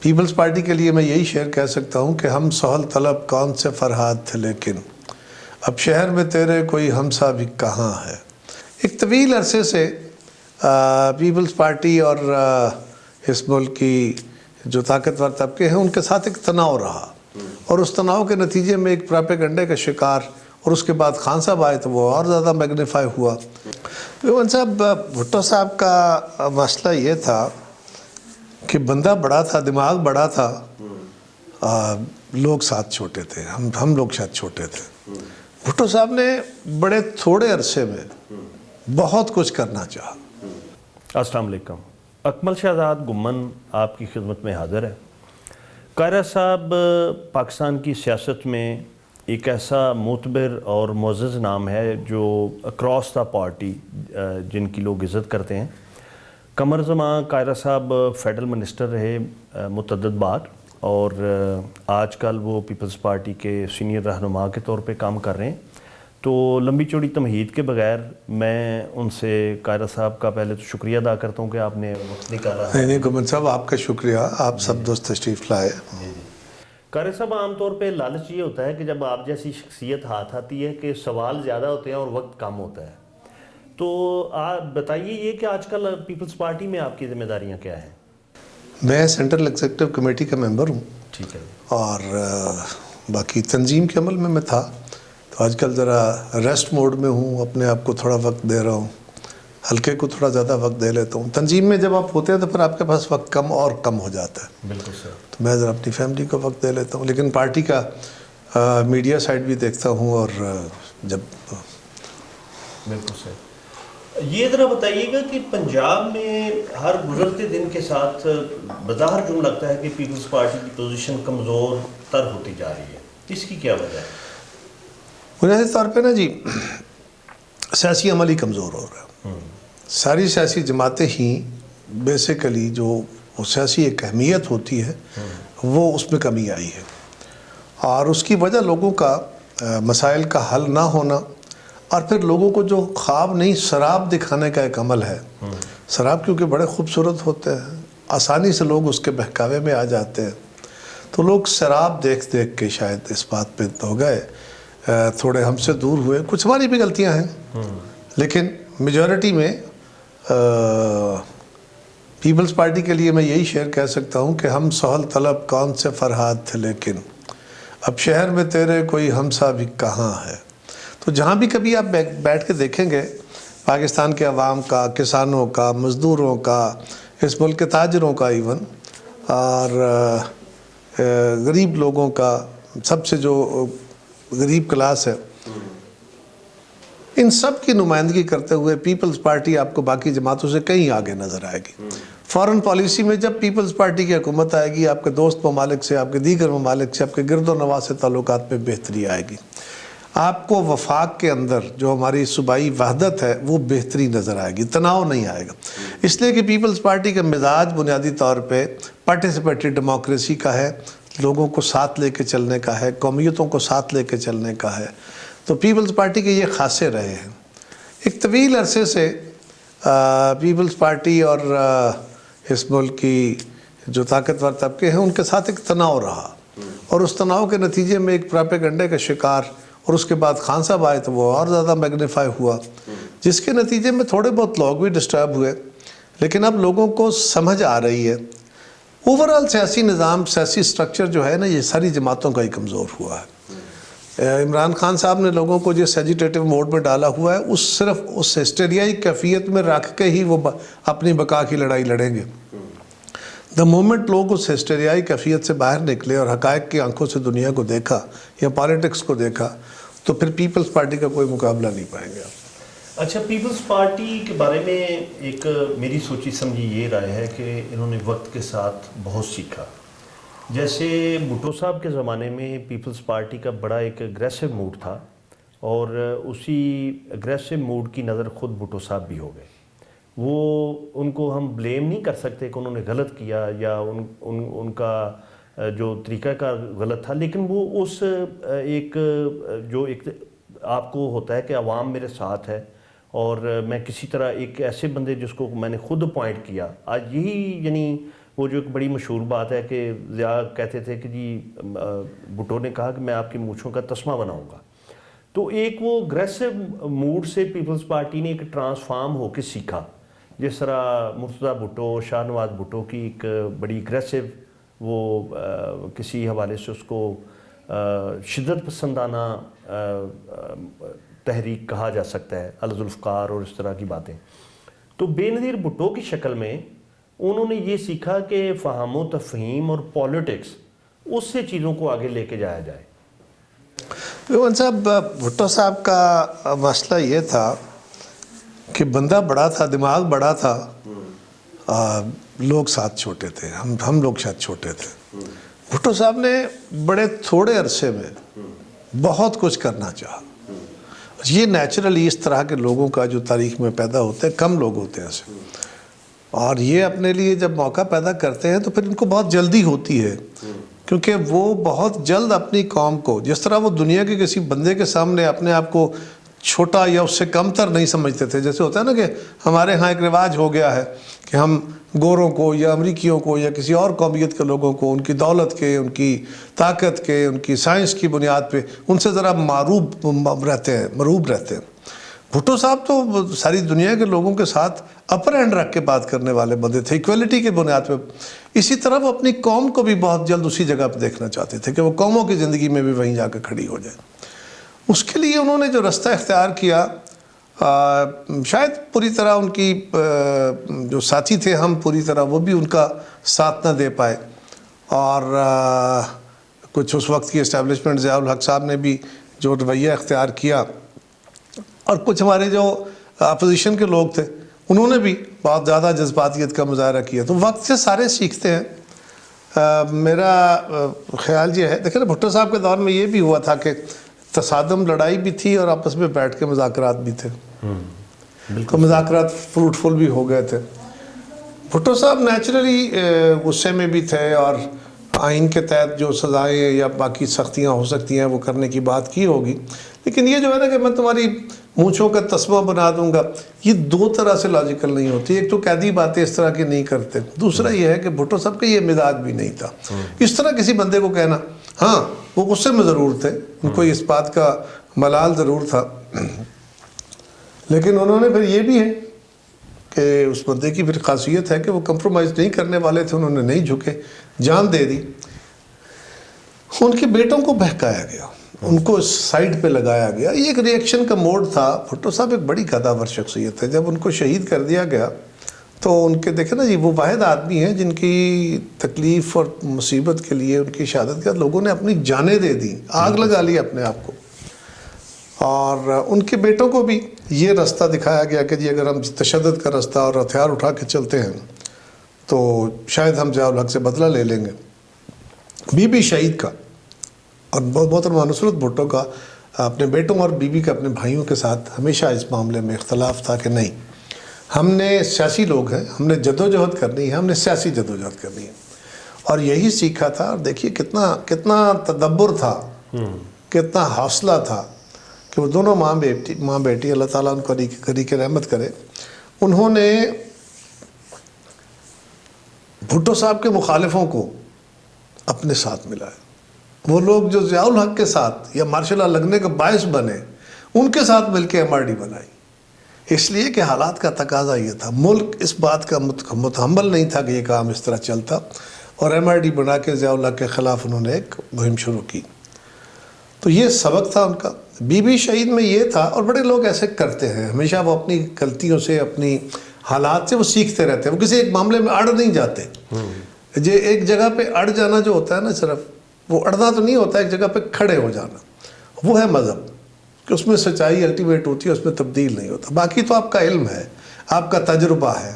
Peoples party کے لیے میں یہی شعر کہہ سکتا ہوں کہ ہم سہل طلب کون سے فرہاد تھے لیکن اب شہر میں تیرے کوئی ہمسا بھی کہاں ہے۔ ایک طویل عرصے سے پیپلز پارٹی اور اس ملک کی جو طاقتور طبقے ہیں ان کے ساتھ ایک تناؤ رہا، اور اس تناؤ کے نتیجے میں ایک پراپیگنڈے کا شکار، اور اس کے بعد خان صاحب آئے تو وہ اور زیادہ میگنیفائی ہوا۔ دیوبند صاحب، بھٹو صاحب کا مسئلہ یہ تھا کہ بندہ بڑا تھا، دماغ بڑا تھا، لوگ ساتھ چھوٹے تھے، ہم لوگ شاید چھوٹے تھے۔ بھٹو صاحب نے بڑے تھوڑے عرصے میں بہت کچھ کرنا چاہا۔ السلام علیکم۔ اکمل شہزاد گمن آپ کی خدمت میں حاضر ہے۔ قاہرہ صاحب پاکستان کی سیاست میں ایک ایسا معتبر اور معزز نام ہے جو اکراس دا پارٹی جن کی لوگ عزت کرتے ہیں۔ قمر زمان قاہرہ صاحب فیڈرل منسٹر رہے متعدد بار، اور آج کل وہ پیپلز پارٹی کے سینئر رہنما کے طور پہ کام کر رہے ہیں۔ تو لمبی چوڑی تمہید کے بغیر میں ان سے قاہرہ صاحب کا پہلے تو شکریہ ادا کرتا ہوں کہ آپ نے وقت نکالا۔ نہیں گمن صاحب، آپ کا شکریہ، آپ سب دوست تشریف لائے۔ قاہرہ صاحب، عام طور پہ لالچ یہ ہوتا ہے کہ جب آپ جیسی شخصیت ہاتھ آتی ہے کہ سوال زیادہ ہوتے ہیں اور وقت کم ہوتا ہے، تو آپ بتائیے یہ کہ آج کل پیپلز پارٹی میں آپ کی ذمہ داریاں کیا ہیں؟ میں سینٹرل ایگزیکٹو کمیٹی کا ممبر ہوں، ٹھیک ہے، اور باقی تنظیم کے عمل میں تھا، تو آج کل ذرا ریسٹ موڈ میں ہوں، اپنے آپ کو تھوڑا وقت دے رہا ہوں، حلقے کو تھوڑا زیادہ وقت دے لیتا ہوں۔ تنظیم میں جب آپ ہوتے ہیں تو پھر آپ کے پاس وقت کم اور کم ہو جاتا ہے، بالکل سر۔ تو میں ذرا اپنی فیملی کو وقت دے لیتا ہوں، لیکن پارٹی کا میڈیا سائٹ بھی دیکھتا ہوں، اور جب بالکل سر۔ یہ ذرا بتائیے گا کہ پنجاب میں ہر گزرتے دن کے ساتھ بظاہر جو لگتا ہے کہ پیپلز پارٹی کی پوزیشن کمزور تر ہوتی جا رہی ہے، اس کی کیا وجہ ہے؟ بنیادی طور پہ نا جی، سیاسی عمل ہی کمزور ہو رہا ہے۔ ساری سیاسی جماعتیں ہی بیسیکلی جو سیاسی ایک اہمیت ہوتی ہے وہ اس میں کمی آئی ہے، اور اس کی وجہ لوگوں کا مسائل کا حل نہ ہونا، اور پھر لوگوں کو جو خواب نہیں سراب دکھانے کا ایک عمل ہے۔ سراب کیونکہ بڑے خوبصورت ہوتے ہیں، آسانی سے لوگ اس کے بہکاوے میں آ جاتے ہیں، تو لوگ سراب دیکھ دیکھ کے شاید اس بات پہ ہو گئے، تھوڑے ہم سے دور ہوئے۔ کچھ ہماری بھی غلطیاں ہیں، لیکن میجورٹی میں پیپلز پارٹی کے لیے میں یہی شعر کہہ سکتا ہوں کہ ہم سہل طلب کون سے فرہاد تھے لیکن اب شہر میں تیرے کوئی ہمسا بھی کہاں ہے۔ تو جہاں بھی کبھی آپ بیٹھ کے دیکھیں گے پاکستان کے عوام کا، کسانوں کا، مزدوروں کا، اس ملک کے تاجروں کا، ایون اور غریب لوگوں کا، سب سے جو غریب کلاس ہے، ان سب کی نمائندگی کرتے ہوئے پیپلز پارٹی آپ کو باقی جماعتوں سے کہیں آگے نظر آئے گی۔ فارن پالیسی میں جب پیپلز پارٹی کی حکومت آئے گی، آپ کے دوست ممالک سے، آپ کے دیگر ممالک سے، آپ کے گرد و نواح سے تعلقات میں بہتری آئے گی۔ آپ کو وفاق کے اندر جو ہماری صوبائی وحدت ہے وہ بہتری نظر آئے گی، تناؤ نہیں آئے گا، اس لیے کہ پیپلز پارٹی کا مزاج بنیادی طور پہ پارٹیسپیٹری ڈیموکریسی کا ہے، لوگوں کو ساتھ لے کے چلنے کا ہے، قومیتوں کو ساتھ لے کے چلنے کا ہے۔ تو پیپلز پارٹی کے یہ خاصے رہے ہیں۔ ایک طویل عرصے سے پیپلز پارٹی اور اس ملک کی جو طاقتور طبقے ہیں ان کے ساتھ ایک تناؤ رہا، اور اس تناؤ کے نتیجے میں ایک پراپیگنڈے کا شکار، اور اس کے بعد خان صاحب آئے تو وہ اور زیادہ میگنیفائی ہوا، جس کے نتیجے میں تھوڑے بہت لوگ بھی ڈسٹرب ہوئے، لیکن اب لوگوں کو سمجھ آ رہی ہے۔ اوورآل سیاسی نظام، سیاسی سٹرکچر جو ہے نا، یہ ساری جماعتوں کا ہی کمزور ہوا ہے۔ عمران خان صاحب نے لوگوں کو جس ایجیٹیٹو موڈ میں ڈالا ہوا ہے، صرف اس ہسٹیریائی کیفیت میں رکھ کے ہی وہ اپنی بقا کی لڑائی لڑیں گے۔ دا مومنٹ لوگ اس ہسٹیریائی کیفیت سے باہر نکلے اور حقائق کی آنکھوں سے دنیا کو دیکھا یا پالیٹکس کو دیکھا، تو پھر پیپلز پارٹی کا کوئی مقابلہ نہیں پائیں گے آپ۔ اچھا، پیپلز پارٹی کے بارے میں ایک میری سوچی سمجھی یہ رائے ہے کہ انہوں نے وقت کے ساتھ بہت سیکھا۔ جیسے بھٹو صاحب کے زمانے میں پیپلز پارٹی کا بڑا ایک اگریسو موڈ تھا، اور اسی اگریسو موڈ کی نظر خود بھٹو صاحب بھی ہو گئے۔ وہ ان کو ہم بلیم نہیں کر سکتے کہ انہوں نے غلط کیا یا ان کا جو طریقہ کار غلط تھا، لیکن وہ اس ایک جو ایک آپ کو ہوتا ہے کہ عوام میرے ساتھ ہے، اور میں کسی طرح ایک ایسے بندے جس کو میں نے خود اپوائنٹ کیا، آج یہی یعنی وہ جو ایک بڑی مشہور بات ہے کہ ضیاء کہتے تھے کہ جی بھٹو نے کہا کہ میں آپ کی مونچھوں کا تسمہ بناؤں گا. تو ایک وہ اگریسو موڈ سے پیپلز پارٹی نے ایک ٹرانسفارم ہو کے سیکھا. جس طرح مرتضیٰ بھٹو، شاہ نواز بھٹو کی ایک بڑی اگریسو وہ کسی حوالے سے اس کو شدت پسندانہ تحریک کہا جا سکتا ہے، الذوالفقار اور اس طرح کی باتیں. تو بے نظیر بھٹو کی شکل میں انہوں نے یہ سیکھا کہ فہم و تفہیم اور پولیٹکس اس سے چیزوں کو آگے لے کے جایا جائے. پیمان صاحب، بھٹو صاحب کا مسئلہ یہ تھا کہ بندہ بڑا تھا، دماغ بڑا تھا، لوگ ساتھ چھوٹے تھے، ہم لوگ شاید چھوٹے تھے. بھٹو صاحب نے بڑے تھوڑے عرصے میں بہت کچھ کرنا چاہا. یہ نیچرلی اس طرح کے لوگوں کا جو تاریخ میں پیدا ہوتے ہیں، کم لوگ ہوتے ہیں ایسے، اور یہ اپنے لیے جب موقع پیدا کرتے ہیں تو پھر ان کو بہت جلدی ہوتی ہے، کیونکہ وہ بہت جلد اپنی قوم کو، جس طرح وہ دنیا کے کسی بندے کے سامنے اپنے آپ کو چھوٹا یا اس سے کم تر نہیں سمجھتے تھے. جیسے ہوتا ہے نا کہ ہمارے ہاں ایک رواج ہو گیا ہے کہ ہم گوروں کو یا امریکیوں کو یا کسی اور قومیت کے لوگوں کو ان کی دولت کے، ان کی طاقت کے، ان کی سائنس کی بنیاد پہ ان سے ذرا مروب رہتے ہیں. بھٹو صاحب تو ساری دنیا کے لوگوں کے ساتھ اپر ہینڈ رکھ کے بات کرنے والے بندے تھے، ایکویلٹی کی بنیاد پہ. اسی طرح وہ اپنی قوم کو بھی بہت جلد اسی جگہ پہ دیکھنا چاہتے تھے کہ وہ قوموں کی زندگی میں بھی وہیں جا کے کھڑی ہو جائے. اس کے لیے انہوں نے جو رستہ اختیار کیا، شاید پوری طرح ان کی جو ساتھی تھے ہم پوری طرح وہ بھی ان کا ساتھ نہ دے پائے، اور کچھ اس وقت کی اسٹیبلشمنٹ ضیاء الحق صاحب نے بھی جو رویہ اختیار کیا، اور کچھ ہمارے جو اپوزیشن کے لوگ تھے انہوں نے بھی بہت زیادہ جذباتیت کا مظاہرہ کیا. تو وقت سے سارے سیکھتے ہیں. میرا خیال یہ ہے، دیکھیں نا، بھٹو صاحب کے دور میں یہ بھی ہوا تھا کہ تصادم لڑائی بھی تھی اور آپس میں بیٹھ کے مذاکرات بھی تھے، تو مذاکرات فروٹفل بھی ہو گئے تھے. بھٹو صاحب نیچرلی غصے میں بھی تھے، اور آئین کے تحت جو سزائیں یا باقی سختیاں ہو سکتی ہیں وہ کرنے کی بات کی ہوگی. لیکن یہ جو ہے نا کہ میں تمہاری مونچھوں کا تسمہ بنا دوں گا، یہ دو طرح سے لاجیکل نہیں ہوتی. ایک تو قیدی باتیں اس طرح کی نہیں کرتے، دوسرا یہ ہے کہ بھٹو صاحب کا یہ مزاج بھی نہیں تھا. اس طرح کسی بندے کو کہنا، ہاں وہ غصے میں ضرور تھے، ان کو اس بات کا ملال ضرور تھا، لیکن انہوں نے پھر یہ بھی ہے کہ اس بندے کی پھر خاصیت ہے کہ وہ کمپرومائز نہیں کرنے والے تھے، انہوں نے نہیں جھکے، جان دے دی. ان کے بیٹوں کو بہکایا گیا، ان کو سائڈ پہ لگایا گیا. یہ ایک ریئیکشن کا موڈ تھا. بھٹو صاحب ایک بڑی قداور شخصیت ہے. جب ان کو شہید کر دیا گیا تو ان کے دیکھیں نا جی، وہ واحد آدمی ہیں جن کی تکلیف اور مصیبت کے لیے ان کی شہادت کے بعد لوگوں نے اپنی جانیں دے دی، آگ لگا لی اپنے آپ کو. اور ان کے بیٹوں کو بھی یہ رستہ دکھایا گیا کہ جی اگر ہم تشدد کا رستہ اور ہتھیار اٹھا کے چلتے ہیں تو شاید ہم ضیاء الحق سے بدلہ لے لیں گے. بی بی شہید کا اور محترمہ نصرت بھٹو کا اپنے بیٹوں اور بی بی کا اپنے بھائیوں کے ساتھ ہمیشہ اس معاملے میں اختلاف تھا کہ نہیں، ہم نے سیاسی لوگ ہیں، ہم نے جدوجہد کرنی ہے، ہم نے سیاسی جدوجہد کرنی ہے. اور یہی سیکھا تھا. اور دیکھیے کتنا تدبر تھا، کتنا حوصلہ تھا کہ وہ دونوں ماں بیٹی اللہ تعالیٰ ان کو قریق رحمت کرے، انہوں نے بھٹو صاحب کے مخالفوں کو اپنے ساتھ ملایا. وہ لوگ جو ضیاء الحق کے ساتھ یا مارشل لا لگنے کا باعث بنے، ان کے ساتھ مل کے MRD بنائی. اس لیے کہ حالات کا تقاضا یہ تھا، ملک اس بات کا متحمل نہیں تھا کہ یہ کام اس طرح چلتا، اور MRD بنا کے ضیاء الحق کے خلاف انہوں نے ایک مہم شروع کی. تو یہ سبق تھا ان کا. بی بی شہید میں یہ تھا، اور بڑے لوگ ایسے کرتے ہیں ہمیشہ، وہ اپنی غلطیوں سے، اپنی حالات سے وہ سیکھتے رہتے ہیں، وہ کسی ایک معاملے میں اڑ نہیں جاتے. یہ ایک جگہ پہ اڑ جانا جو ہوتا ہے نا، صرف وہ اڑنا تو نہیں ہوتا، ایک جگہ پہ کھڑے ہو جانا، وہ ہے مذہب، کہ اس میں سچائی الٹیمیٹ ہوتی ہے، اس میں تبدیل نہیں ہوتا. باقی تو آپ کا علم ہے، آپ کا تجربہ ہے،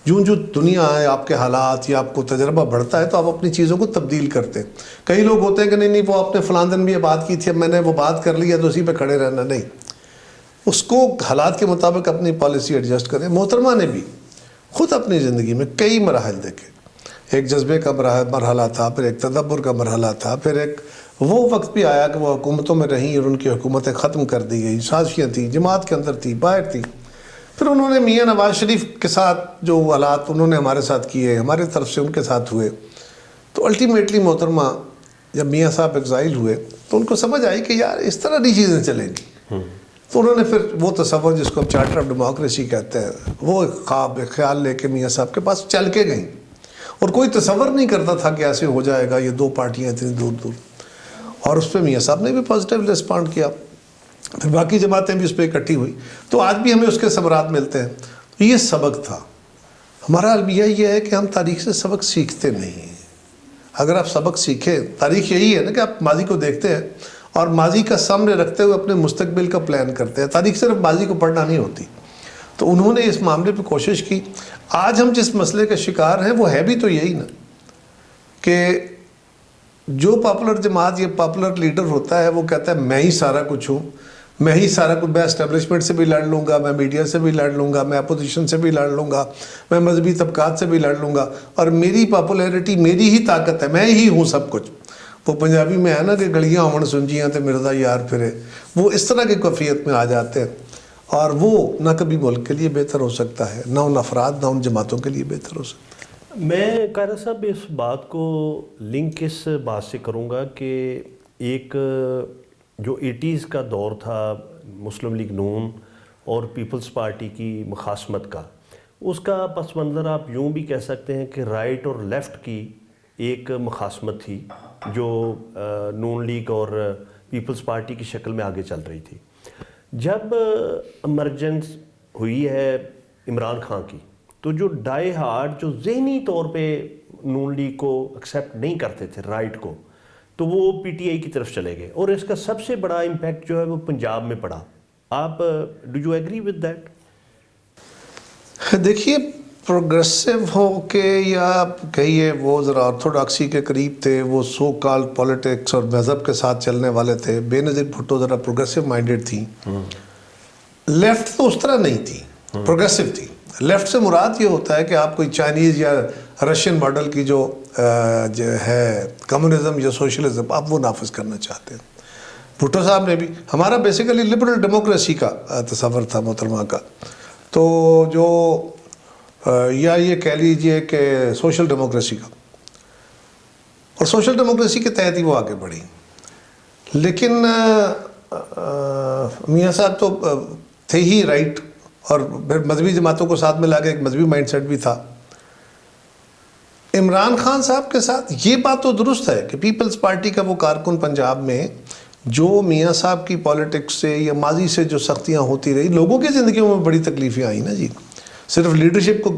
جو دنیا ہے، آپ کے حالات یا آپ کو تجربہ بڑھتا ہے تو آپ اپنی چیزوں کو تبدیل کرتے ہیں. کئی لوگ ہوتے ہیں کہ نہیں وہ آپ نے فلاں دن بھی یہ بات کی تھی، اب میں نے وہ بات کر لی ہے تو اسی پہ کھڑے رہنا. نہیں، اس کو حالات کے مطابق اپنی پالیسی ایڈجسٹ کریں. محترمہ نے بھی خود اپنی زندگی میں کئی مراحل دیکھے. ایک جذبے کا مرحلہ تھا، پھر ایک تدبر کا مرحلہ تھا، پھر ایک وہ وقت بھی آیا کہ وہ حکومتوں میں رہیں اور ان کی حکومتیں ختم کر دی گئی. سازشیں تھیں، جماعت کے اندر تھی، باہر تھی. پھر انہوں نے میاں نواز شریف کے ساتھ جو حالات انہوں نے ہمارے ساتھ کیے، ہمارے طرف سے ان کے ساتھ ہوئے، تو الٹیمیٹلی محترمہ جب میاں صاحب ایگزائل ہوئے تو ان کو سمجھ آئی کہ یار اس طرح نہیں چیزیں چلیں گی. تو انہوں نے پھر وہ تصور جس کو ہم چارٹر آف ڈیموکریسی کہتے ہیں، وہ ایک خواب، ایک خیال لے کے میاں صاحب کے پاس چل کے گئیں، اور کوئی تصور نہیں کرتا تھا کہ ایسے ہو جائے گا، یہ دو پارٹیاں اتنی دور دور. اور اس پہ میاں صاحب نے بھی پازیٹیو رسپونڈ کیا، پھر باقی جماعتیں بھی اس پہ اکٹھی ہوئی، تو آج بھی ہمیں اس کے ثمرات ملتے ہیں. یہ سبق تھا. ہمارا المیہ یہ ہے کہ ہم تاریخ سے سبق سیکھتے نہیں. اگر آپ سبق سیکھیں، تاریخ یہی ہے نا کہ آپ ماضی کو دیکھتے ہیں اور ماضی کا سامنے رکھتے ہوئے اپنے مستقبل کا پلان کرتے ہیں. تاریخ صرف ماضی کو پڑھنا نہیں ہوتی. تو انہوں نے اس معاملے پہ کوشش کی. آج ہم جس مسئلے کا شکار ہیں وہ ہے بھی تو یہی نا کہ جو پاپولر جماعت یا پاپولر لیڈر ہوتا ہے وہ کہتا ہے میں ہی سارا کچھ ہوں، میں ہی سارا کچھ، میں اسٹیبلشمنٹ سے بھی لڑ لوں گا، میں میڈیا سے بھی لڑ لوں گا، میں اپوزیشن سے بھی لڑ لوں گا، میں مذہبی طبقات سے بھی لڑ لوں گا، اور میری پاپولیرٹی، میری ہی طاقت ہے، میں ہی ہوں سب کچھ. وہ پنجابی میں ہے نا کہ گلیاں امن سنجیاں تے مرزا یار پھرے، وہ اس طرح کی کیفیت میں آ جاتے ہیں، اور وہ نہ کبھی ملک کے لیے بہتر ہو سکتا ہے، نہ ان افراد، نہ ان جماعتوں کے لیے بہتر ہو سکتا ہے. میں قاہرہ صاحب اس بات کو لنک اس بات سے کروں گا کہ ایک جو 80s کا دور تھا مسلم لیگ نون اور پیپلز پارٹی کی مخاصمت کا، اس کا پس منظر آپ یوں بھی کہہ سکتے ہیں کہ رائٹ اور لیفٹ کی ایک مخاصمت تھی جو نون لیگ اور پیپلز پارٹی کی شکل میں آگے چل رہی تھی. جب ایمرجنس ہوئی ہے عمران خان کی، تو جو ڈائی ہارڈ، جو ذہنی طور پہ نون لیگ کو ایکسیپٹ نہیں کرتے تھے، رائٹ کو، تو وہ پی ٹی آئی کی طرف چلے گئے، اور اس کا سب سے بڑا امپیکٹ جو ہے وہ پنجاب میں پڑا. آپ do you agree with that? دیکھیے، پروگریسو ہو کے یا آپ کہیے وہ ذرا آرتھوڈاکسی کے قریب تھے، وہ سو کال پولیٹکس اور مذہب کے ساتھ چلنے والے تھے. بے نظیر بھٹو ذرا پروگریسو مائنڈیڈ تھی. لیفٹ تو اس طرح نہیں تھی، پروگریسو تھی. لیفٹ سے مراد یہ ہوتا ہے کہ آپ کوئی چائنیز یا رشین ماڈل کی جو ہے کمیونزم یا سوشلزم، آپ وہ نافذ کرنا چاہتے ہیں. بھٹو صاحب نے بھی، ہمارا بیسیکلی لبرل ڈیموکریسی کا تصور تھا محترمہ کا، تو جو یا یہ کہہ لیجئے کہ سوشل ڈیموکریسی کا، اور سوشل ڈیموکریسی کے تحت ہی وہ آگے بڑھی. لیکن میاں صاحب تو تھے ہی رائٹ، اور پھر مذہبی جماعتوں کو ساتھ میں لا کے ایک مذہبی مائنڈ سیٹ بھی تھا. عمران خان صاحب کے ساتھ یہ بات تو درست ہے کہ پیپلز پارٹی کا وہ کارکن پنجاب میں جو میاں صاحب کی پالیٹکس سے یا ماضی سے جو سختیاں ہوتی رہی، لوگوں کی زندگیوں میں بڑی تکلیفیں آئیں نا جی. صرف لیڈرشپ کو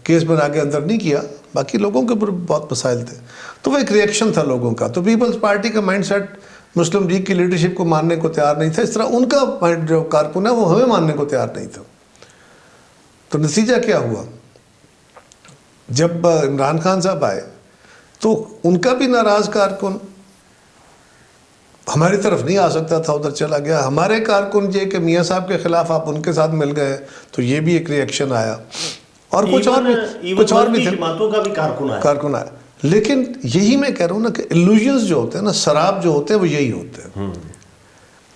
کیس بنا کے اندر نہیں کیا، باقی لوگوں کے اوپر بہت مسائل تھے. تو وہ ایک ریئیکشن تھا لوگوں کا. تو پیپلز پارٹی کا مائنڈ سیٹ مسلم لیگ کی لیڈرشپ کو ماننے کو تیار نہیں تھا، اس طرح ان کا جو کارکن ہے وہ ہمیں ماننے کو تیار نہیں تھا. تو نتیجہ کیا ہوا؟ جب عمران خان صاحب آئے تو ان کا بھی ناراض کارکن ہماری طرف نہیں آ سکتا تھا، ادھر چلا گیا. ہمارے کارکن یہ کہ میاں صاحب کے خلاف آپ ان کے ساتھ مل گئے، تو یہ بھی ایک ریئیکشن آیا. اور کچھ اور بھی تھے، جماعتوں کا بھی کارکن آیا. لیکن یہی میں کہہ رہا ہوں نا کہ illusions جو ہوتے ہیں نا، سراب جو ہوتے ہیں، وہ یہی ہوتے ہیں.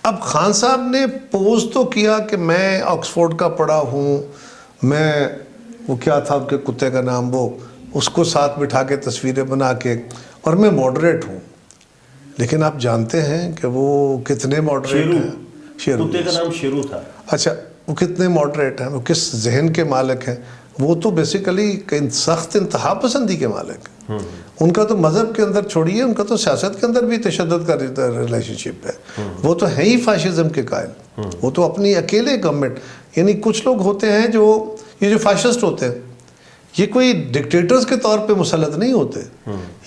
اب خان صاحب نے پوز تو کیا کہ میں آکسفورڈ کا پڑھا ہوں، میں وہ کیا تھا ان کے کتے کا نام، وہ اس کو ساتھ بٹھا کے تصویریں بنا کے، اور میں ماڈریٹ ہوں. لیکن آپ جانتے ہیں کہ وہ کتنے ماڈریٹ ہیں. شیرو، کتے کا نام شیرو تھا. اچھا، وہ کتنے ماڈریٹ ہیں، وہ کس ذہن کے مالک ہیں. وہ تو بیسیکلی سخت انتہا پسندی کے مالک ہیں. ان کا تو مذہب کے اندر چھوڑیے، ان کا تو سیاست کے اندر بھی تشدد کا ریلیشن شپ ہے. وہ تو ہے ہی فاشزم کے قائل. وہ تو اپنی اکیلے گورنمنٹ، یعنی کچھ لوگ ہوتے ہیں جو یہ جو فاشسٹ ہوتے ہیں، یہ کوئی ڈکٹیٹرز کے طور پہ مسلط نہیں ہوتے.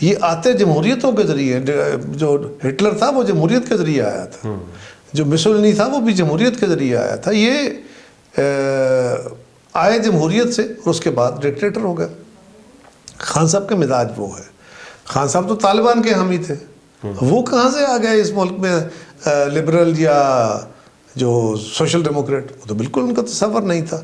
یہ آتے جمہوریتوں کے ذریعے. جو ہٹلر تھا وہ جمہوریت کے ذریعے آیا تھا، جو مسولینی تھا وہ بھی جمہوریت کے ذریعے آیا تھا. یہ آئے جمہوریت سے اور اس کے بعد ڈکٹیٹر ہو گئے. خان صاحب کا مزاج وہ ہے. خان صاحب تو طالبان کے حامی تھے، وہ کہاں سے آ گئے اس ملک میں لبرل یا جو سوشل ڈیموکریٹ؟ وہ تو بالکل ان کا تصور نہیں تھا.